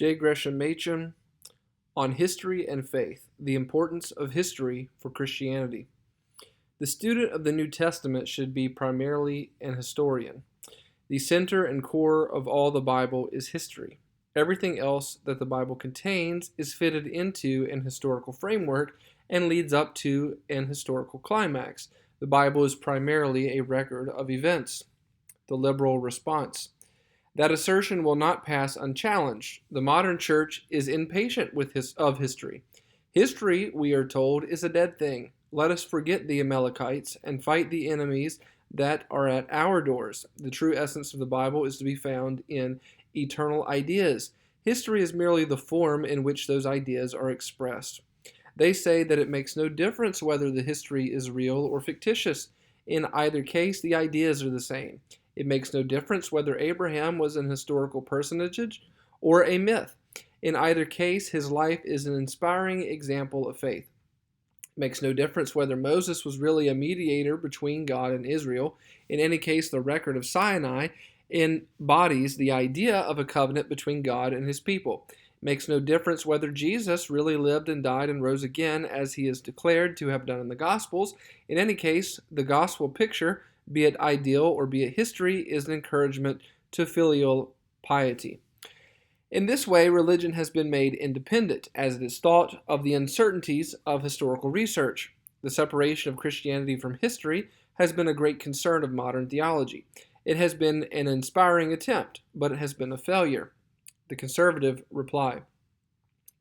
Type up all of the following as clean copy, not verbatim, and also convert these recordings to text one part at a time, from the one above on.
Gresham Machen on History and Faith, the Importance of History for Christianity. The student of the New Testament should be primarily an historian. The center and core of all the Bible is history. Everything else that the Bible contains is fitted into an historical framework and leads up to an historical climax. The Bible is primarily a record of events. The liberal response. That assertion will not pass unchallenged. The modern church is impatient of history. History, we are told, is a dead thing. Let us forget the Amalekites and fight the enemies that are at our doors. The true essence of the Bible is to be found in eternal ideas. History is merely the form in which those ideas are expressed. They say that it makes no difference whether the history is real or fictitious. In either case, the ideas are the same. It makes no difference whether Abraham was an historical personage or a myth. In either case, his life is an inspiring example of faith. It makes no difference whether Moses was really a mediator between God and Israel. In any case, the record of Sinai embodies the idea of a covenant between God and his people. It makes no difference whether Jesus really lived and died and rose again as he is declared to have done in the Gospels. In any case, the gospel picture, be it ideal or be it history, is an encouragement to filial piety. In this way, religion has been made independent, as it is thought of the uncertainties of historical research. The separation of Christianity from history has been a great concern of modern theology. It has been an inspiring attempt, but it has been a failure. The conservative reply.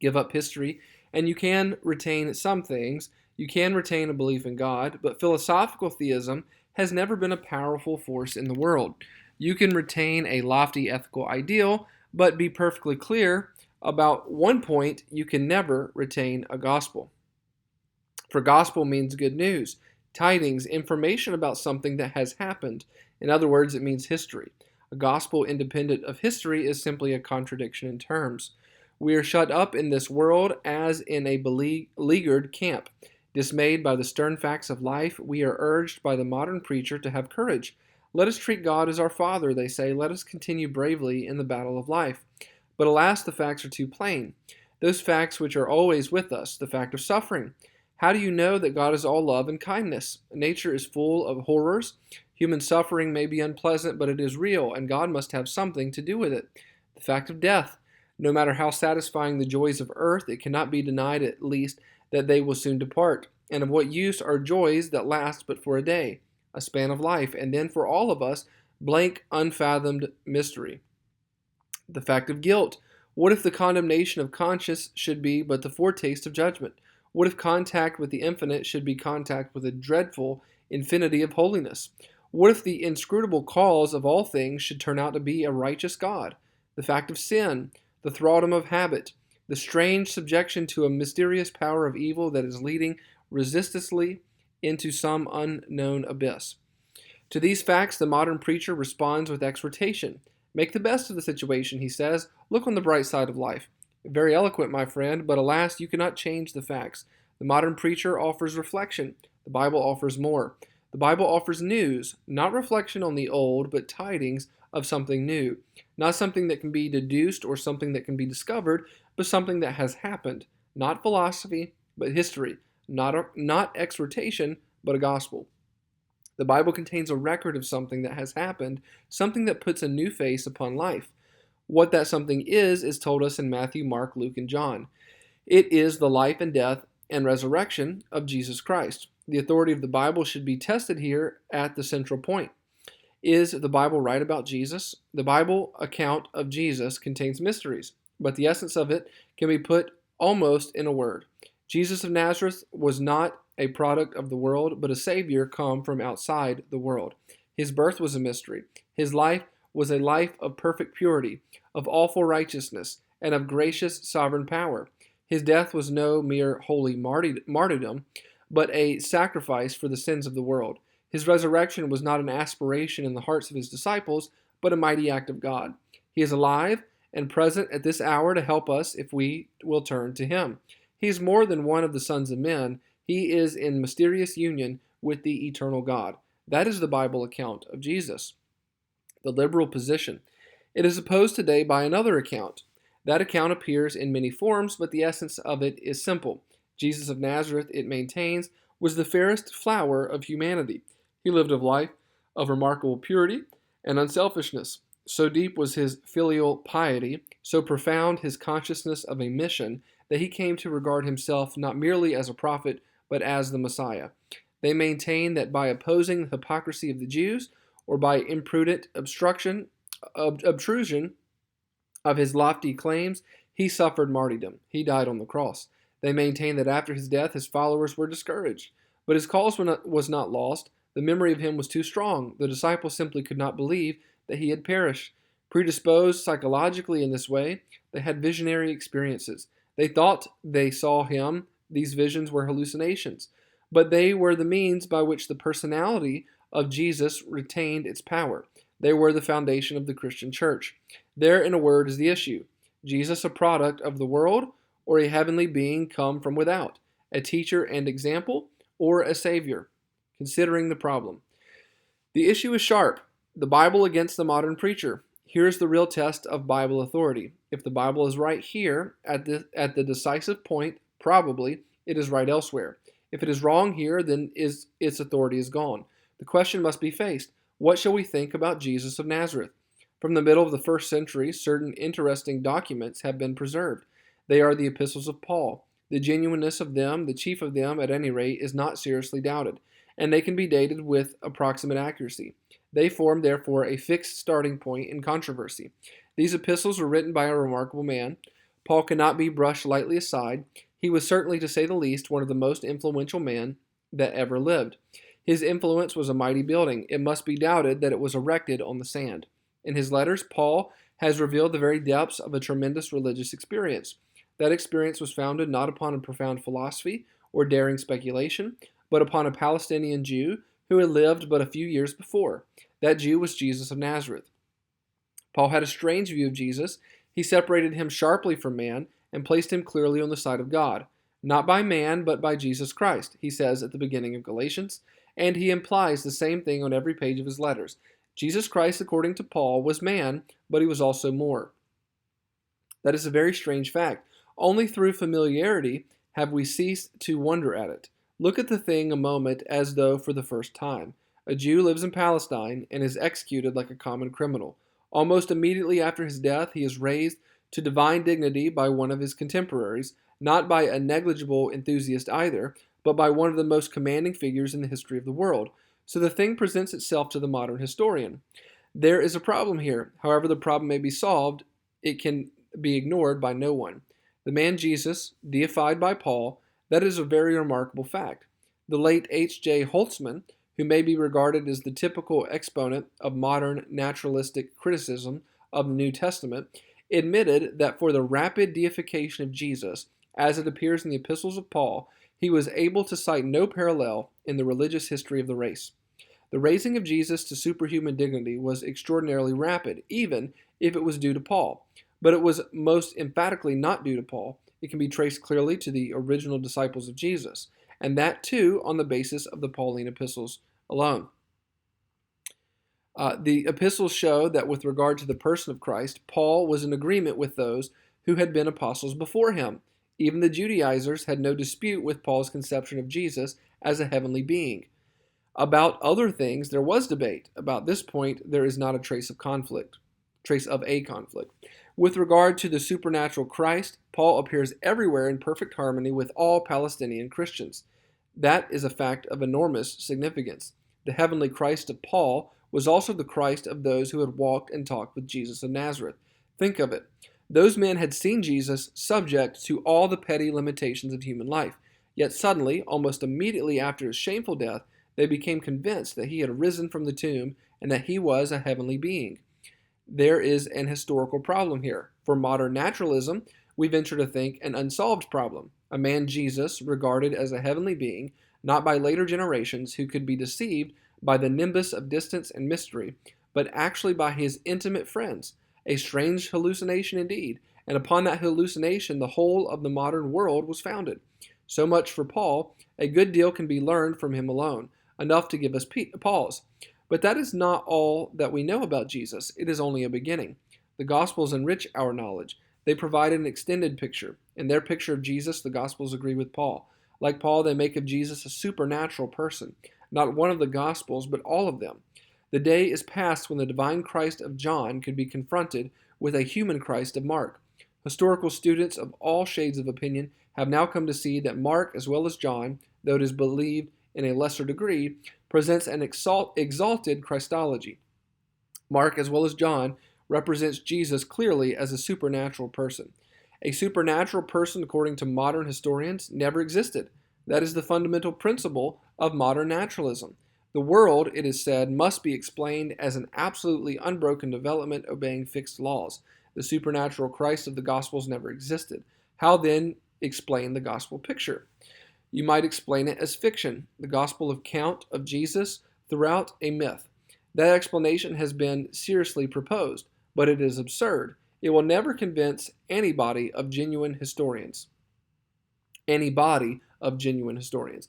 Give up history, and you can retain some things. You can retain a belief in God, but philosophical theism has never been a powerful force in the world. You can retain a lofty ethical ideal, but be perfectly clear about one point: you can never retain a gospel. For gospel means good news, tidings, information about something that has happened. In other words, it means history. A gospel independent of history is simply a contradiction in terms. We are shut up in this world as in a beleaguered camp. Dismayed by the stern facts of life, we are urged by the modern preacher to have courage. Let us treat God as our Father, they say. Let us continue bravely in the battle of life. But alas, the facts are too plain. Those facts which are always with us, the fact of suffering. How do you know that God is all love and kindness? Nature is full of horrors. Human suffering may be unpleasant, but it is real, and God must have something to do with it. The fact of death. No matter how satisfying the joys of earth, it cannot be denied at least that they will soon depart. And of what use are joys that last but for a day, a span of life, and then for all of us, blank, unfathomed mystery? The fact of guilt. What if the condemnation of conscience should be but the foretaste of judgment? What if contact with the infinite should be contact with a dreadful infinity of holiness? What if the inscrutable cause of all things should turn out to be a righteous God? The fact of sin, the thraldom of habit, the strange subjection to a mysterious power of evil that is leading resistlessly into some unknown abyss. To these facts, the modern preacher responds with exhortation. Make the best of the situation, he says. Look on the bright side of life. Very eloquent, my friend, but alas, you cannot change the facts. The modern preacher offers reflection. The Bible offers more. The Bible offers news, not reflection on the old, but tidings of something new. Not something that can be deduced or something that can be discovered, but something that has happened. Not philosophy, but history. Not exhortation, but a gospel. The Bible contains a record of something that has happened, something that puts a new face upon life. What that something is told us in Matthew, Mark, Luke, and John. It is the life and death and resurrection of Jesus Christ. The authority of the Bible should be tested here at the central point. Is the Bible right about Jesus? The Bible account of Jesus contains mysteries, but the essence of it can be put almost in a word. Jesus of Nazareth was not a product of the world, but a Savior come from outside the world. His birth was a mystery. His life was a life of perfect purity, of awful righteousness, and of gracious sovereign power. His death was no mere holy martyrdom, but a sacrifice for the sins of the world. His resurrection was not an aspiration in the hearts of his disciples, but a mighty act of God. He is alive and present at this hour to help us if we will turn to him. He is more than one of the sons of men. He is in mysterious union with the eternal God. That is the Bible account of Jesus. The liberal position. It is opposed today by another account, That account appears in many forms, but the essence of it is simple. Jesus of Nazareth, it maintains, was the fairest flower of humanity. He lived a life of remarkable purity and unselfishness. So deep was his filial piety, so profound his consciousness of a mission, that he came to regard himself not merely as a prophet, but as the Messiah. They maintain that by opposing the hypocrisy of the Jews, or by imprudent obtrusion of his lofty claims, he suffered martyrdom. He died on the cross. They maintain that after his death, his followers were discouraged. But his cause was not lost. The memory of him was too strong. The disciples simply could not believe that he had perished. Predisposed psychologically in this way, they had visionary experiences. They thought they saw him. These visions were hallucinations, but they were the means by which the personality of Jesus retained its power. They were the foundation of the Christian church. There, in a word, is the issue. Jesus a product of the world, or a heavenly being come from without? A teacher and example, or a savior? Considering the problem. The issue is sharp. The Bible against the modern preacher. Here's the real test of Bible authority. If the Bible is right here, at the decisive point, probably it is right elsewhere. If it is wrong here, then its authority is gone. The question must be faced. What shall we think about Jesus of Nazareth? From the middle of the first century, certain interesting documents have been preserved. They are the epistles of Paul. The genuineness of them, the chief of them at any rate, is not seriously doubted, and they can be dated with approximate accuracy. They form, therefore, a fixed starting point in controversy. These epistles were written by a remarkable man. Paul cannot be brushed lightly aside. He was certainly, to say the least, one of the most influential men that ever lived. His influence was a mighty building. It must be doubted that it was erected on the sand. In his letters, Paul has revealed the very depths of a tremendous religious experience. That experience was founded not upon a profound philosophy or daring speculation, but upon a Palestinian Jew who had lived but a few years before. That Jew was Jesus of Nazareth. Paul had a strange view of Jesus. He separated him sharply from man and placed him clearly on the side of God. Not by man, but by Jesus Christ, he says at the beginning of Galatians, and he implies the same thing on every page of his letters. Jesus Christ, according to Paul, was man, but he was also more. That is a very strange fact. Only through familiarity have we ceased to wonder at it. Look at the thing a moment as though for the first time. A Jew lives in Palestine and is executed like a common criminal. Almost immediately after his death, he is raised to divine dignity by one of his contemporaries, not by a negligible enthusiast either, but by one of the most commanding figures in the history of the world. So the thing presents itself to the modern historian. There is a problem here. However the problem may be solved, it can be ignored by no one. The man Jesus, deified by Paul, that is a very remarkable fact. The late H.J. Holtzman, who may be regarded as the typical exponent of modern naturalistic criticism of the New Testament, admitted that for the rapid deification of Jesus, as it appears in the epistles of Paul, he was able to cite no parallel in the religious history of the race. The raising of Jesus to superhuman dignity was extraordinarily rapid, even if it was due to Paul. But it was most emphatically not due to Paul. It can be traced clearly to the original disciples of Jesus, and that too on the basis of the Pauline epistles alone. The epistles show that with regard to the person of Christ, Paul was in agreement with those who had been apostles before him. Even the Judaizers had no dispute with Paul's conception of Jesus as a heavenly being. About other things there was debate. About this point there is not a trace of a conflict. With regard to the supernatural Christ, Paul appears everywhere in perfect harmony with all Palestinian Christians. That is a fact of enormous significance. The heavenly Christ of Paul was also the Christ of those who had walked and talked with Jesus of Nazareth. Think of it. Those men had seen Jesus subject to all the petty limitations of human life. Yet suddenly, almost immediately after his shameful death, they became convinced that he had risen from the tomb and that he was a heavenly being. There is an historical problem here. For modern naturalism, we venture to think an unsolved problem. A man Jesus, regarded as a heavenly being, not by later generations who could be deceived by the nimbus of distance and mystery, but actually by his intimate friends. A strange hallucination indeed, and upon that hallucination the whole of the modern world was founded. So much for Paul. A good deal can be learned from him alone, enough to give us pause. But that is not all that we know about Jesus. It is only a beginning. The Gospels enrich our knowledge. They provide an extended picture. In their picture of Jesus, the Gospels agree with Paul. Like Paul, they make of Jesus a supernatural person. Not one of the Gospels, but all of them. The day is past when the divine Christ of John could be confronted with a human Christ of Mark. Historical students of all shades of opinion have now come to see that Mark, as well as John, though it is believed in a lesser degree, presents an exalted Christology. Mark, as well as John, represents Jesus clearly as a supernatural person. A supernatural person, according to modern historians, never existed. That is the fundamental principle of modern naturalism. The world, it is said, must be explained as an absolutely unbroken development obeying fixed laws. The supernatural Christ of the Gospels never existed. How then explain the gospel picture? You might explain it as fiction, the gospel account of Jesus throughout a myth. That explanation has been seriously proposed, but it is absurd. It will never convince anybody of genuine historians. Anybody of genuine historians.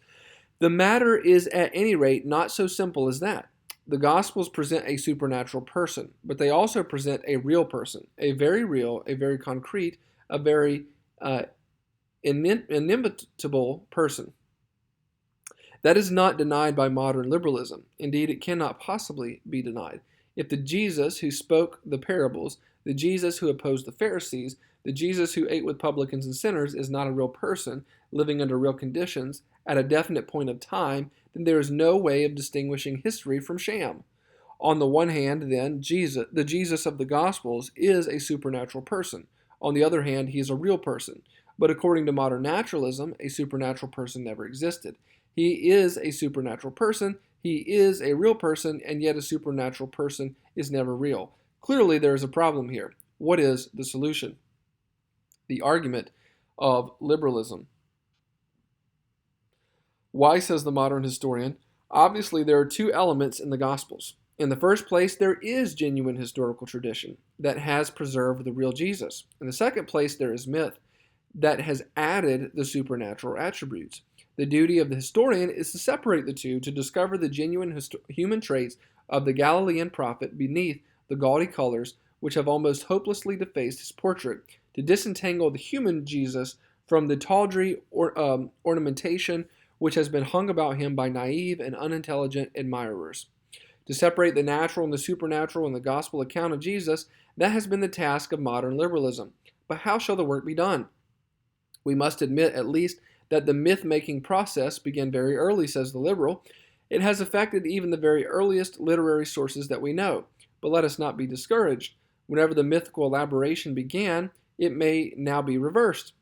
The matter is at any rate not so simple as that. The Gospels present a supernatural person, but they also present a real person, a very real, a very concrete, a very inimitable person. That is not denied by modern liberalism. Indeed, it cannot possibly be denied. If the Jesus who spoke the parables, the Jesus who opposed the Pharisees, the Jesus who ate with publicans and sinners is not a real person living under real conditions at a definite point of time, then there is no way of distinguishing history from sham. On the one hand, then, the Jesus of the Gospels is a supernatural person. On the other hand, he is a real person. But according to modern naturalism, a supernatural person never existed. He is a supernatural person, he is a real person, and yet a supernatural person is never real. Clearly, there is a problem here. What is the solution? The argument of liberalism. Why, says the modern historian, obviously there are two elements in the Gospels. In the first place, there is genuine historical tradition that has preserved the real Jesus. In the second place, there is myth that has added the supernatural attributes. The duty of the historian is to separate the two, to discover the genuine human traits of the Galilean prophet beneath the gaudy colors which have almost hopelessly defaced his portrait, to disentangle the human Jesus from the tawdry ornamentation which has been hung about him by naive and unintelligent admirers. To separate the natural and the supernatural in the gospel account of Jesus, that has been the task of modern liberalism. But how shall the work be done? We must admit, at least, that the myth-making process began very early, says the liberal. It has affected even the very earliest literary sources that we know. But let us not be discouraged. Whenever the mythical elaboration began, it may now be reversed.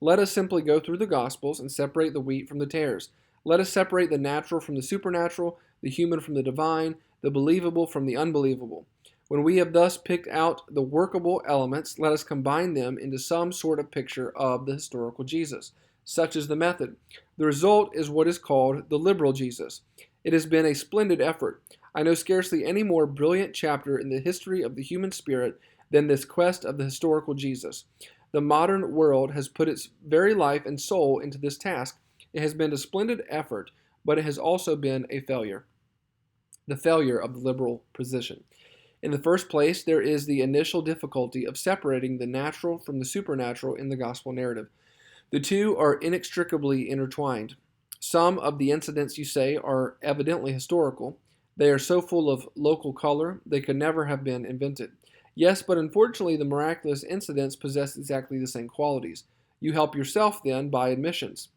Let us simply go through the Gospels and separate the wheat from the tares. Let us separate the natural from the supernatural, the human from the divine, the believable from the unbelievable. When we have thus picked out the workable elements, let us combine them into some sort of picture of the historical Jesus. Such is the method. The result is what is called the liberal Jesus. It has been a splendid effort. I know scarcely any more brilliant chapter in the history of the human spirit than this quest of the historical Jesus. The modern world has put its very life and soul into this task. It has been a splendid effort, but it has also been a failure. The failure of the liberal position. In the first place, there is the initial difficulty of separating the natural from the supernatural in the gospel narrative. The two are inextricably intertwined. Some of the incidents, you say, are evidently historical. They are so full of local color, they could never have been invented. Yes, but unfortunately the miraculous incidents possess exactly the same qualities. You help yourself, then, by admissions.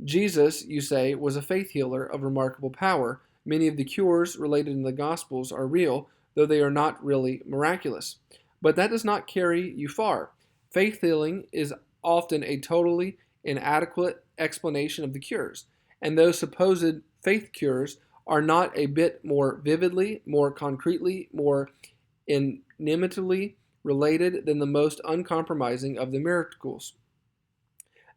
Jesus, you say, was a faith healer of remarkable power. Many of the cures related in the Gospels are real, though they are not really miraculous. But that does not carry you far. Faith healing is often a totally inadequate explanation of the cures, and those supposed faith cures are not a bit more vividly, more concretely, more intimately related than the most uncompromising of the miracles.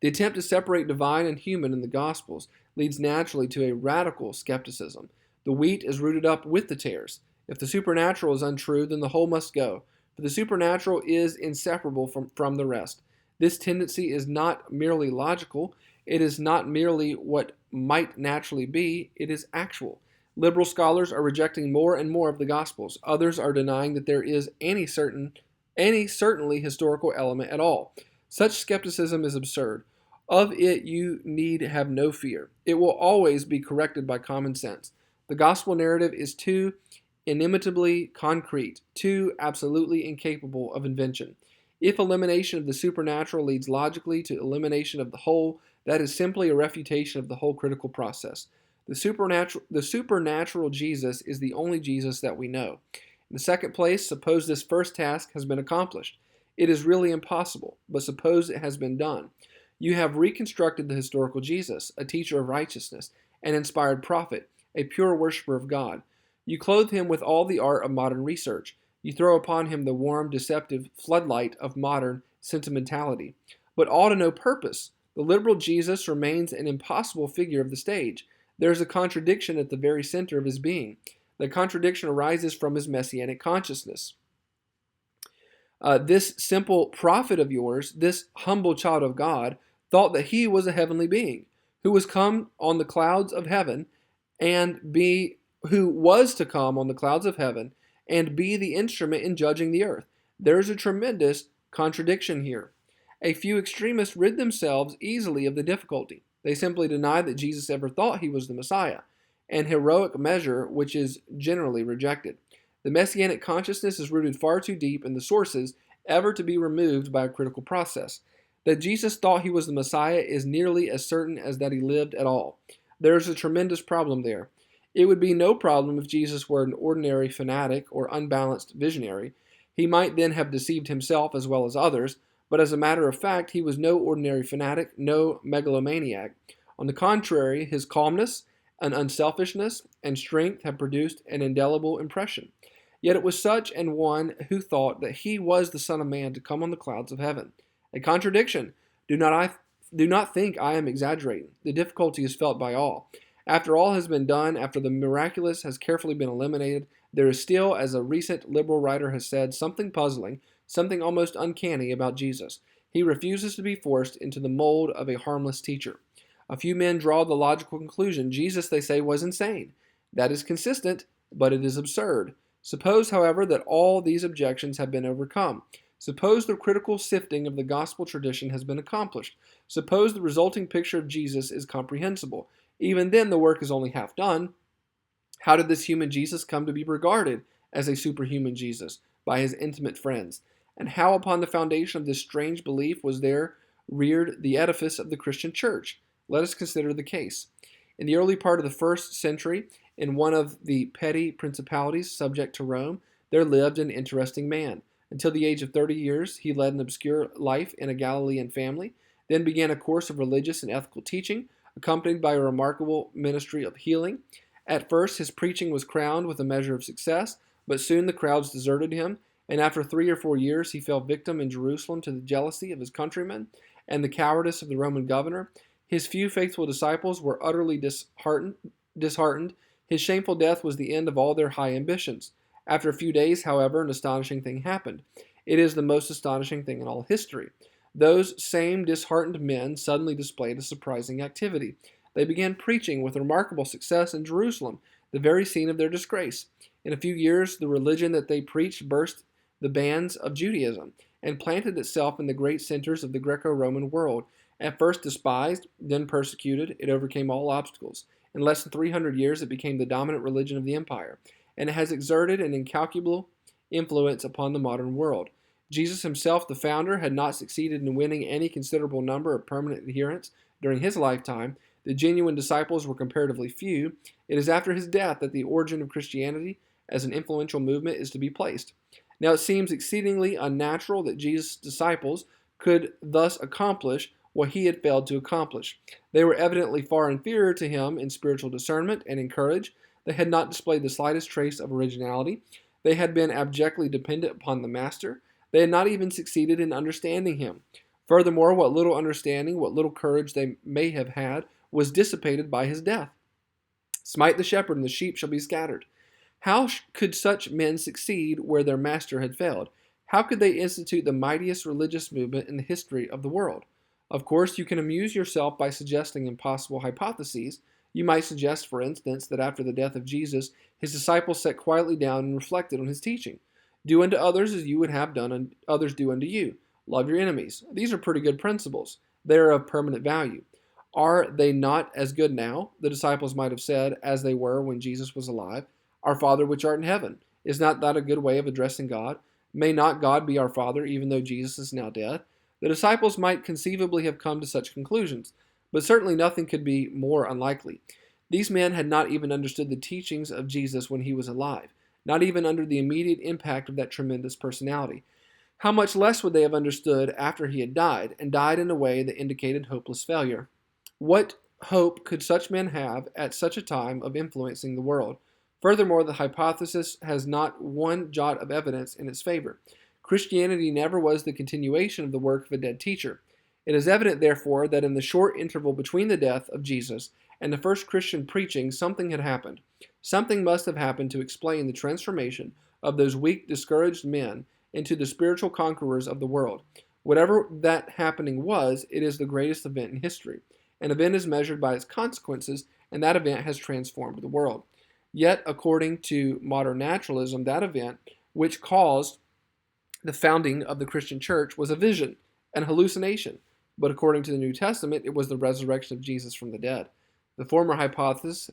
The attempt to separate divine and human in the Gospels leads naturally to a radical skepticism. The wheat is rooted up with the tares. If the supernatural is untrue, then the whole must go, for the supernatural is inseparable from the rest. This tendency is not merely logical, it is not merely what might naturally be, it is actual. Liberal scholars are rejecting more and more of the Gospels. Others are denying that there is any certain any certainly historical element at all. Such skepticism is absurd. Of it you need have no fear. It will always be corrected by common sense. The gospel narrative is too inimitably concrete, too absolutely incapable of invention. If elimination of the supernatural leads logically to elimination of the whole, that is simply a refutation of the whole critical process. The supernatural Jesus is the only Jesus that we know. In the second place, suppose this first task has been accomplished. It is really impossible, but suppose it has been done. You have reconstructed the historical Jesus, a teacher of righteousness, an inspired prophet, a pure worshiper of God. You clothe him with all the art of modern research. You throw upon him the warm, deceptive floodlight of modern sentimentality. But all to no purpose. The liberal Jesus remains an impossible figure of the stage. There is a contradiction at the very center of his being. The contradiction arises from his messianic consciousness. This simple prophet of yours, this humble child of God, thought that he was a heavenly being who was come on the clouds of heaven and be who was to come on the clouds of heaven and be the instrument in judging the earth. There's a tremendous contradiction here. A few extremists rid themselves easily of the difficulty. They simply deny that Jesus ever thought he was the Messiah, an heroic measure which is generally rejected. The messianic consciousness is rooted far too deep in the sources ever to be removed by a critical process. That Jesus thought he was the Messiah is nearly as certain as that he lived at all. There is a tremendous problem there. It would be no problem if Jesus were an ordinary fanatic or unbalanced visionary. He might then have deceived himself as well as others, but as a matter of fact, he was no ordinary fanatic, no megalomaniac. On the contrary, his calmness and unselfishness and strength have produced an indelible impression. Yet it was such an one who thought that he was the Son of Man to come on the clouds of heaven. A contradiction. Do not think I am exaggerating. The difficulty is felt by all. After all has been done, after the miraculous has carefully been eliminated, there is still, as a recent liberal writer has said, something puzzling, something almost uncanny about Jesus. He refuses to be forced into the mold of a harmless teacher. A few men draw the logical conclusion Jesus, they say, was insane. That is consistent, but it is absurd. Suppose, however, that all these objections have been overcome. Suppose the critical sifting of the gospel tradition has been accomplished. Suppose the resulting picture of Jesus is comprehensible. Even then, the work is only half done. How did this human Jesus come to be regarded as a superhuman Jesus by his intimate friends? And how, upon the foundation of this strange belief, was there reared the edifice of the Christian church? Let us consider the case. In the early part of the first century, in one of the petty principalities subject to Rome, there lived an interesting man. Until the age of 30 years, he led an obscure life in a Galilean family, then began a course of religious and ethical teaching, accompanied by a remarkable ministry of healing. At first, his preaching was crowned with a measure of success, but soon the crowds deserted him, and after 3 or 4 years, he fell victim in Jerusalem to the jealousy of his countrymen and the cowardice of the Roman governor. His few faithful disciples were utterly disheartened. His shameful death was the end of all their high ambitions. After a few days, however, an astonishing thing happened. It is the most astonishing thing in all history. Those same disheartened men suddenly displayed a surprising activity. They began preaching with remarkable success in Jerusalem, the very scene of their disgrace. In a few years, the religion that they preached burst the bands of Judaism and planted itself in the great centers of the Greco-Roman world. At first despised, then persecuted, it overcame all obstacles. In less than 300 years, it became the dominant religion of the empire, and it has exerted an incalculable influence upon the modern world. Jesus himself, the founder, had not succeeded in winning any considerable number of permanent adherents during his lifetime. The genuine disciples were comparatively few. It is after his death that the origin of Christianity as an influential movement is to be placed. Now it seems exceedingly unnatural that Jesus' disciples could thus accomplish what he had failed to accomplish. They were evidently far inferior to him in spiritual discernment and in courage. They had not displayed the slightest trace of originality. They had been abjectly dependent upon the Master. They had not even succeeded in understanding him. Furthermore, what little understanding, what little courage they may have had, was dissipated by his death. Smite the shepherd, and the sheep shall be scattered. How could such men succeed where their Master had failed? How could they institute the mightiest religious movement in the history of the world? Of course, you can amuse yourself by suggesting impossible hypotheses. You might suggest, for instance, that after the death of Jesus, his disciples sat quietly down and reflected on his teaching. Do unto others as you would have done others do unto you. Love your enemies. These are pretty good principles. They are of permanent value. Are they not as good now, the disciples might have said, as they were when Jesus was alive? Our Father which art in heaven. Is not that a good way of addressing God? May not God be our Father, even though Jesus is now dead? The disciples might conceivably have come to such conclusions, but certainly nothing could be more unlikely. These men had not even understood the teachings of Jesus when he was alive, not even under the immediate impact of that tremendous personality. How much less would they have understood after he had died, and died in a way that indicated hopeless failure? What hope could such men have at such a time of influencing the world? Furthermore, the hypothesis has not one jot of evidence in its favor. Christianity never was the continuation of the work of a dead teacher. It is evident, therefore, that in the short interval between the death of Jesus and the first Christian preaching, something had happened. Something must have happened to explain the transformation of those weak, discouraged men into the spiritual conquerors of the world. Whatever that happening was, it is the greatest event in history. An event is measured by its consequences, and that event has transformed the world. Yet, according to modern naturalism, that event, which caused the founding of the Christian church, was a vision, an hallucination. But according to the New Testament, it was the resurrection of Jesus from the dead. The former hypothesis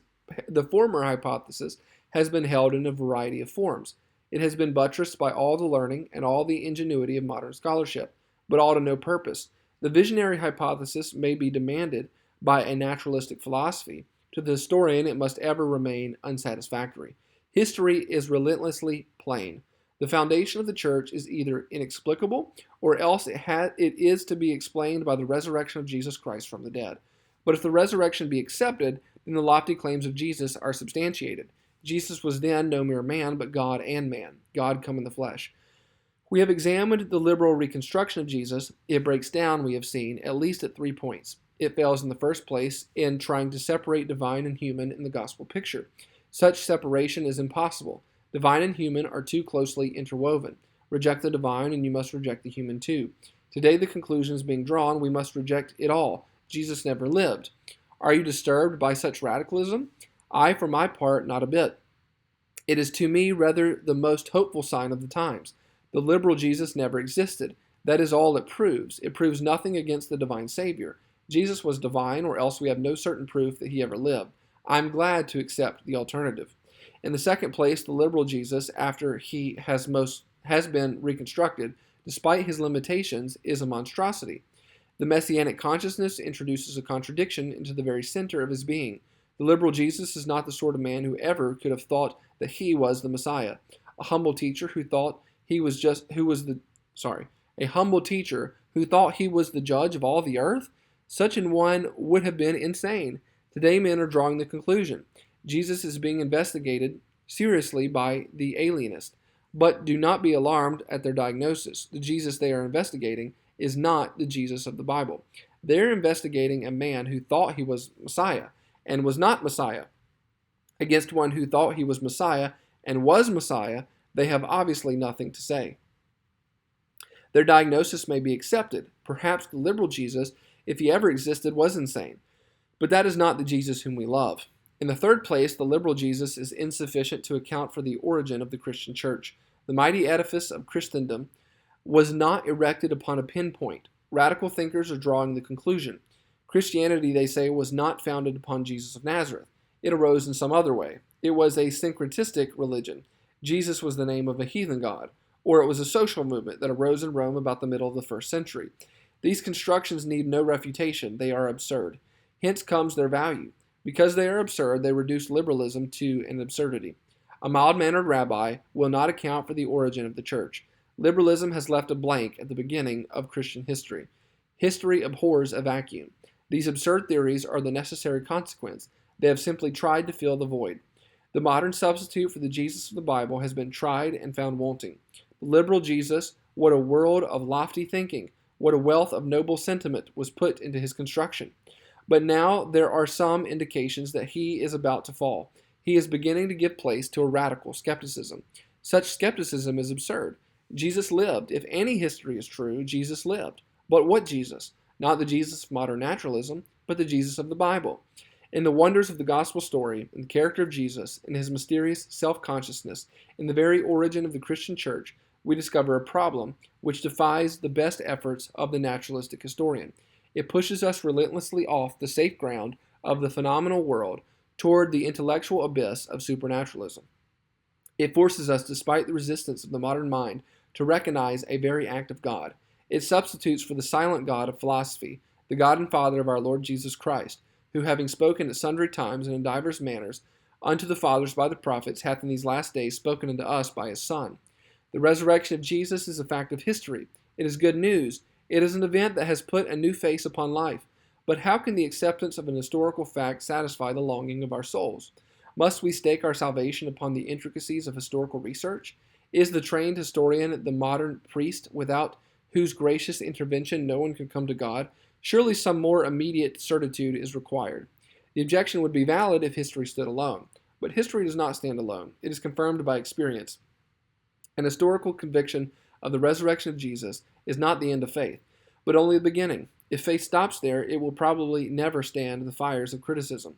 has been held in a variety of forms. It has been buttressed by all the learning and all the ingenuity of modern scholarship, but all to no purpose. The visionary hypothesis may be demanded by a naturalistic philosophy. To the historian, it must ever remain unsatisfactory. History is relentlessly plain. The foundation of the church is either inexplicable, or else it is to be explained by the resurrection of Jesus Christ from the dead. But if the resurrection be accepted, then the lofty claims of Jesus are substantiated. Jesus was then no mere man, but God and man, God come in the flesh. We have examined the liberal reconstruction of Jesus. It breaks down, we have seen, at least at 3 points. It fails in the first place in trying to separate divine and human in the gospel picture. Such separation is impossible. Divine and human are too closely interwoven. Reject the divine and you must reject the human too. Today the conclusions being drawn, we must reject it all. Jesus never lived. Are you disturbed by such radicalism? I, for my part, not a bit. It is to me rather the most hopeful sign of the times. The liberal Jesus never existed. That is all it proves. It proves nothing against the divine Savior. Jesus was divine, or else we have no certain proof that he ever lived. I am glad to accept the alternative. In the second place, the liberal Jesus, after he has been reconstructed, despite his limitations, is a monstrosity. The messianic consciousness introduces a contradiction into the very center of his being. The liberal Jesus is not the sort of man who ever could have thought that he was the Messiah. A humble teacher who thought he was a humble teacher who thought he was the judge of all the earth? Such an one would have been insane. Today men are drawing the conclusion. Jesus is being investigated seriously by the alienist. But do not be alarmed at their diagnosis. The Jesus they are investigating is not the Jesus of the Bible. They are investigating a man who thought he was Messiah and was not Messiah. Against one who thought he was Messiah and was Messiah, they have obviously nothing to say. Their diagnosis may be accepted. Perhaps the liberal Jesus, if he ever existed, was insane. But that is not the Jesus whom we love. In the third place, the liberal Jesus is insufficient to account for the origin of the Christian church. The mighty edifice of Christendom was not erected upon a pinpoint. Radical thinkers are drawing the conclusion. Christianity, they say, was not founded upon Jesus of Nazareth. It arose in some other way. It was a syncretistic religion. Jesus was the name of a heathen god. Or it was a social movement that arose in Rome about the middle of the first century. These constructions need no refutation. They are absurd. Hence comes their value. Because they are absurd, they reduce liberalism to an absurdity. A mild-mannered rabbi will not account for the origin of the church. Liberalism has left a blank at the beginning of Christian history. History abhors a vacuum. These absurd theories are the necessary consequence. They have simply tried to fill the void. The modern substitute for the Jesus of the Bible has been tried and found wanting. The liberal Jesus, what a world of lofty thinking, what a wealth of noble sentiment was put into his construction. But now there are some indications that he is about to fall. He is beginning to give place to a radical skepticism. Such skepticism is absurd. Jesus lived. If any history is true, Jesus lived. But what Jesus? Not the Jesus of modern naturalism, but the Jesus of the Bible. In the wonders of the gospel story, in the character of Jesus, in his mysterious self-consciousness, in the very origin of the Christian church, we discover a problem which defies the best efforts of the naturalistic historian. It pushes us relentlessly off the safe ground of the phenomenal world toward the intellectual abyss of supernaturalism. It forces us, despite the resistance of the modern mind, to recognize a very act of God. It substitutes for the silent God of philosophy, the God and Father of our Lord Jesus Christ, who, having spoken at sundry times and in divers manners unto the fathers by the prophets, hath in these last days spoken unto us by his Son. The resurrection of Jesus is a fact of history. It is good news. It is an event that has put a new face upon life. But how can the acceptance of an historical fact satisfy the longing of our souls? Must we stake our salvation upon the intricacies of historical research? Is the trained historian the modern priest without whose gracious intervention no one can come to God? Surely some more immediate certitude is required. The objection would be valid if history stood alone. But history does not stand alone. It is confirmed by experience. An historical conviction of the resurrection of Jesus is not the end of faith, but only the beginning. If faith stops there, it will probably never stand the fires of criticism.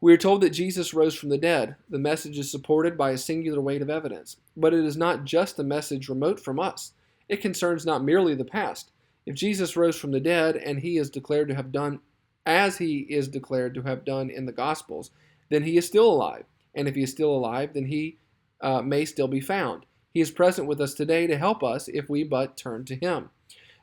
We are told that Jesus rose from the dead. The message is supported by a singular weight of evidence. But it is not just a message remote from us. It concerns not merely the past. If Jesus rose from the dead and he is declared to have done as he is declared to have done in the Gospels, then he is still alive. And if he is still alive, then he may still be found. He is present with us today to help us if we but turn to him.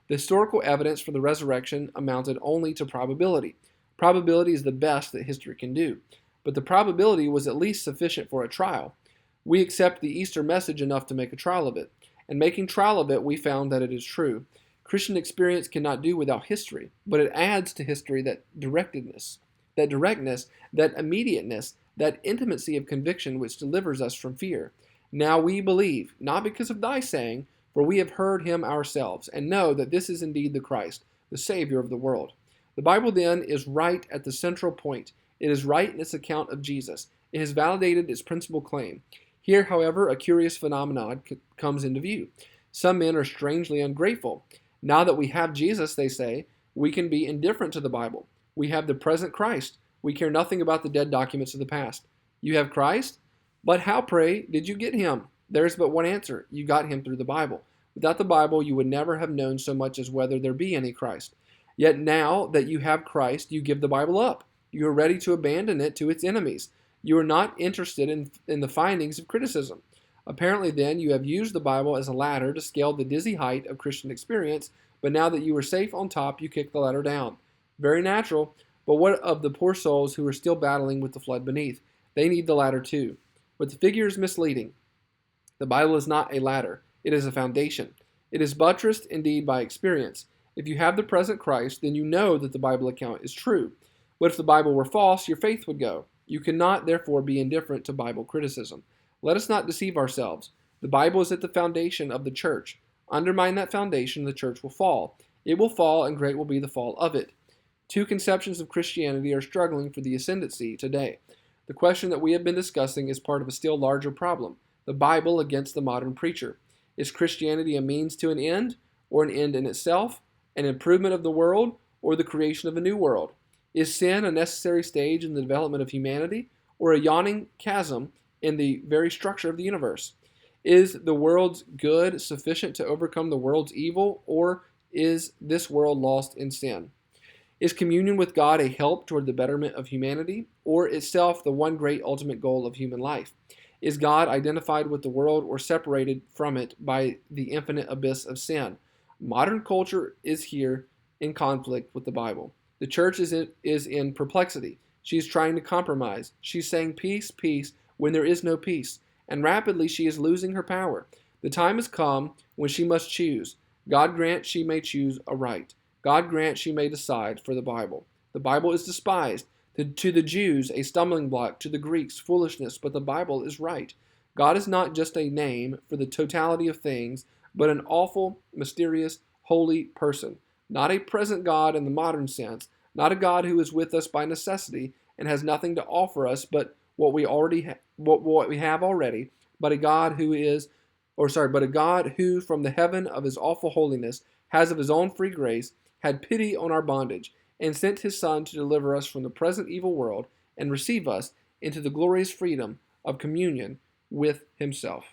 The historical evidence for the resurrection amounted only to probability. Probability is the best that history can do, but the probability was at least sufficient for a trial. We accept the Easter message enough to make a trial of it, and making trial of it, we found that it is true. Christian experience cannot do without history, but it adds to history that directness, that immediateness, that intimacy of conviction which delivers us from fear. Now we believe, not because of thy saying, for we have heard him ourselves, and know that this is indeed the Christ, the Savior of the world. The Bible, then, is right at the central point. It is right in its account of Jesus. It has validated its principal claim. Here, however, a curious phenomenon comes into view. Some men are strangely ungrateful. Now that we have Jesus, they say, we can be indifferent to the Bible. We have the present Christ. We care nothing about the dead documents of the past. You have Christ? But how, pray, did you get him? There is but one answer. You got him through the Bible. Without the Bible, you would never have known so much as whether there be any Christ. Yet now that you have Christ, you give the Bible up. You are ready to abandon it to its enemies. You are not interested in the findings of criticism. Apparently, then, you have used the Bible as a ladder to scale the dizzy height of Christian experience, but now that you are safe on top, you kick the ladder down. Very natural, but what of the poor souls who are still battling with the flood beneath? They need the ladder too. But the figure is misleading. The Bible is not a ladder. It is a foundation. It is buttressed, indeed, by experience. If you have the present Christ, then you know that the Bible account is true. But if the Bible were false, your faith would go. You cannot, therefore, be indifferent to Bible criticism. Let us not deceive ourselves. The Bible is at the foundation of the church. Undermine that foundation, the church will fall. It will fall, and great will be the fall of it. Two conceptions of Christianity are struggling for the ascendancy today. The question that we have been discussing is part of a still larger problem, the Bible against the modern preacher. Is Christianity a means to an end, or an end in itself, an improvement of the world, or the creation of a new world? Is sin a necessary stage in the development of humanity, or a yawning chasm in the very structure of the universe? Is the world's good sufficient to overcome the world's evil, or is this world lost in sin? Is communion with God a help toward the betterment of humanity, or itself the one great ultimate goal of human life? Is God identified with the world or separated from it by the infinite abyss of sin? Modern culture is here in conflict with the Bible. The church is in perplexity. She is trying to compromise. She's saying peace, peace, when there is no peace. And rapidly she is losing her power. The time has come when she must choose. God grant she may choose aright. God grant she may decide for the Bible. The Bible is despised. To the Jews, a stumbling block. To the Greeks, foolishness. But the Bible is right. God is not just a name for the totality of things, but an awful, mysterious, holy person. Not a present God in the modern sense. Not a God who is with us by necessity and has nothing to offer us but what we have already. But a God but a God who, from the heaven of his awful holiness, has of his own free grace had pity on our bondage, and sent his Son to deliver us from the present evil world and receive us into the glorious freedom of communion with himself.